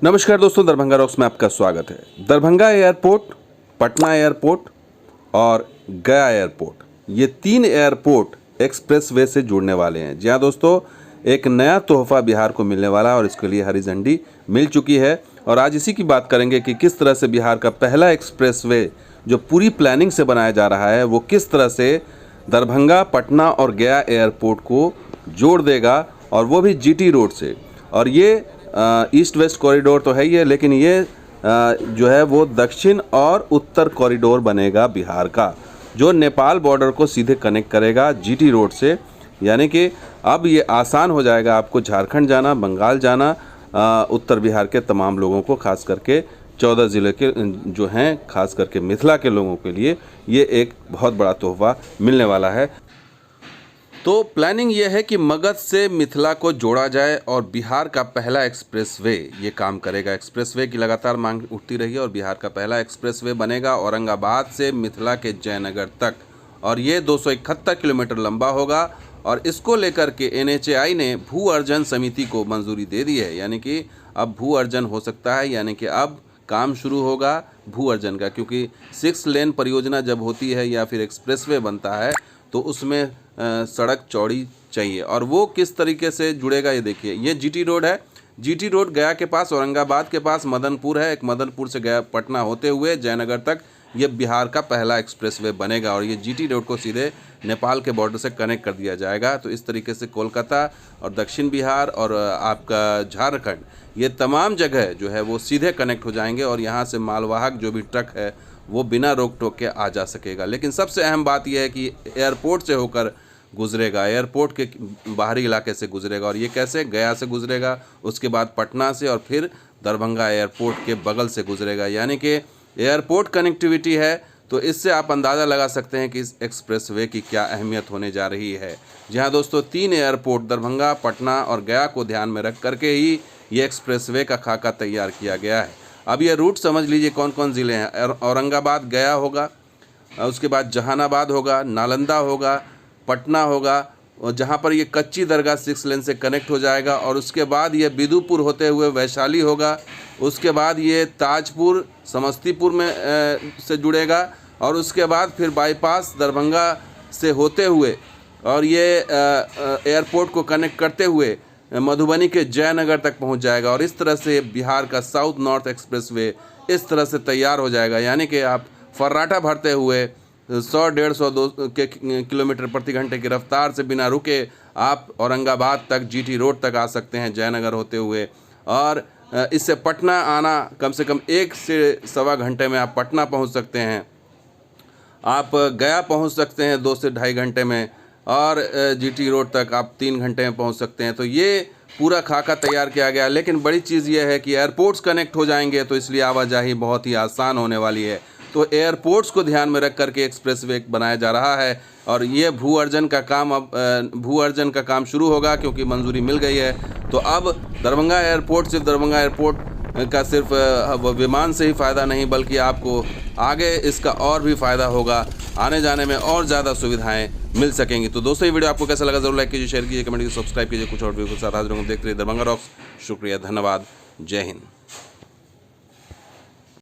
नमस्कार दोस्तों, दरभंगा रॉक्स में आपका स्वागत है। दरभंगा एयरपोर्ट, पटना एयरपोर्ट और गया एयरपोर्ट, ये तीन एयरपोर्ट एक्सप्रेसवे से जुड़ने वाले हैं। जी हाँ दोस्तों, एक नया तोहफा बिहार को मिलने वाला है और इसके लिए हरी झंडी मिल चुकी है। और आज इसी की बात करेंगे कि किस तरह से बिहार का पहला एक्सप्रेसवे जो पूरी प्लानिंग से बनाया जा रहा है, वो किस तरह से दरभंगा, पटना और गया एयरपोर्ट को जोड़ देगा, और वो भी जीटी रोड से। और ये ईस्ट वेस्ट कॉरिडोर तो है ही है, लेकिन ये जो है वो दक्षिण और उत्तर कॉरिडोर बनेगा बिहार का, जो नेपाल बॉर्डर को सीधे कनेक्ट करेगा जीटी रोड से। यानी कि अब ये आसान हो जाएगा आपको झारखंड जाना, बंगाल जाना, उत्तर बिहार के तमाम लोगों को, खास करके 14 ज़िले के जो हैं, खास करके मिथिला के लोगों के लिए ये एक बहुत बड़ा तोहफा मिलने वाला है। तो प्लानिंग ये है कि मगध से मिथिला को जोड़ा जाए और बिहार का पहला एक्सप्रेसवे ये काम करेगा। एक्सप्रेसवे की लगातार मांग उठती रही है और बिहार का पहला एक्सप्रेसवे बनेगा औरंगाबाद से मिथिला के जयनगर तक, और ये 271 किलोमीटर लंबा होगा। और इसको लेकर के NHAI ने भू अर्जन समिति को मंजूरी दे दी है, यानी कि अब भू अर्जन हो सकता है, यानी कि अब काम शुरू होगा भू अर्जन का। क्योंकि 6 लेन परियोजना जब होती है या फिर एक्सप्रेसवे बनता है तो उसमें सड़क चौड़ी चाहिए, और वो किस तरीके से जुड़ेगा ये देखिए। ये जीटी रोड है, जीटी रोड गया के पास, औरंगाबाद के पास मदनपुर है, एक मदनपुर से गया पटना होते हुए जयनगर तक ये बिहार का पहला एक्सप्रेसवे बनेगा। और ये जीटी रोड को सीधे नेपाल के बॉर्डर से कनेक्ट कर दिया जाएगा। तो इस तरीके से कोलकाता और दक्षिण बिहार और आपका झारखंड, ये तमाम जगह जो है वो सीधे कनेक्ट हो जाएंगे, और यहाँ से मालवाहक जो भी ट्रक है वो बिना रोक टोक के आ जा सकेगा। लेकिन सबसे अहम बात यह है कि एयरपोर्ट से होकर गुजरेगा, एयरपोर्ट के बाहरी इलाके से गुजरेगा। और ये कैसे? गया से गुजरेगा, उसके बाद पटना से, और फिर दरभंगा एयरपोर्ट के बगल से गुजरेगा। यानी कि एयरपोर्ट कनेक्टिविटी है। तो इससे आप अंदाज़ा लगा सकते हैं कि इस एक्सप्रेसवे की क्या अहमियत होने जा रही है। जी हाँ दोस्तों, 3 एयरपोर्ट दरभंगा, पटना और गया को ध्यान में रख करके ही ये एक्सप्रेसवे का खाका तैयार किया गया है। अब ये रूट समझ लीजिए कौन कौन ज़िले हैं। औरंगाबाद गया होगा, उसके बाद जहानाबाद होगा, नालंदा होगा, पटना होगा, और जहाँ पर ये कच्ची दरगाह 6 लेन से कनेक्ट हो जाएगा। और उसके बाद ये बिदुपुर होते हुए वैशाली होगा, उसके बाद ये ताजपुर समस्तीपुर में से जुड़ेगा, और उसके बाद फिर बाईपास दरभंगा से होते हुए और ये एयरपोर्ट को कनेक्ट करते हुए मधुबनी के जयनगर तक पहुंच जाएगा। और इस तरह से बिहार का साउथ नॉर्थ एक्सप्रेसवे इस तरह से तैयार हो जाएगा। यानी कि आप फर्राटा भरते हुए 100-150 किलोमीटर प्रति घंटे की रफ्तार से बिना रुके आप औरंगाबाद तक, जीटी रोड तक आ सकते हैं जयनगर होते हुए। और इससे पटना आना कम से कम 1 से सवा घंटे में आप पटना पहुंच सकते हैं। आप गया पहुंच सकते हैं 2 से ढाई घंटे में, और जीटी रोड तक आप 3 घंटे में पहुंच सकते हैं। तो ये पूरा खाका तैयार किया गया। लेकिन बड़ी चीज़ ये है कि एयरपोर्ट्स कनेक्ट हो जाएंगे, तो इसलिए आवाजाही बहुत ही आसान होने वाली है। तो एयरपोर्ट्स को ध्यान में रख करके एक्सप्रेसवे बनाया जा रहा है। और ये भू अर्जन का काम अब भू अर्जन का काम शुरू होगा, क्योंकि मंजूरी मिल गई है। तो अब दरभंगा एयरपोर्ट सिर्फ दरभंगा एयरपोर्ट का सिर्फ विमान से ही फ़ायदा नहीं, बल्कि आपको आगे इसका और भी फ़ायदा होगा, आने जाने में और ज़्यादा सुविधाएं मिल सकेंगी। तो दोस्तों, ये वीडियो आपको कैसा लगा जरूर लाइक कीजिए, शेयर कीजिए, कमेंट कीजिए, सब्सक्राइब कीजिए। कुछ और वीडियो के साथ हाजिर होंगे। देखते रहिए दरभंगा रॉक्स। शुक्रिया, धन्यवाद, जय हिंद।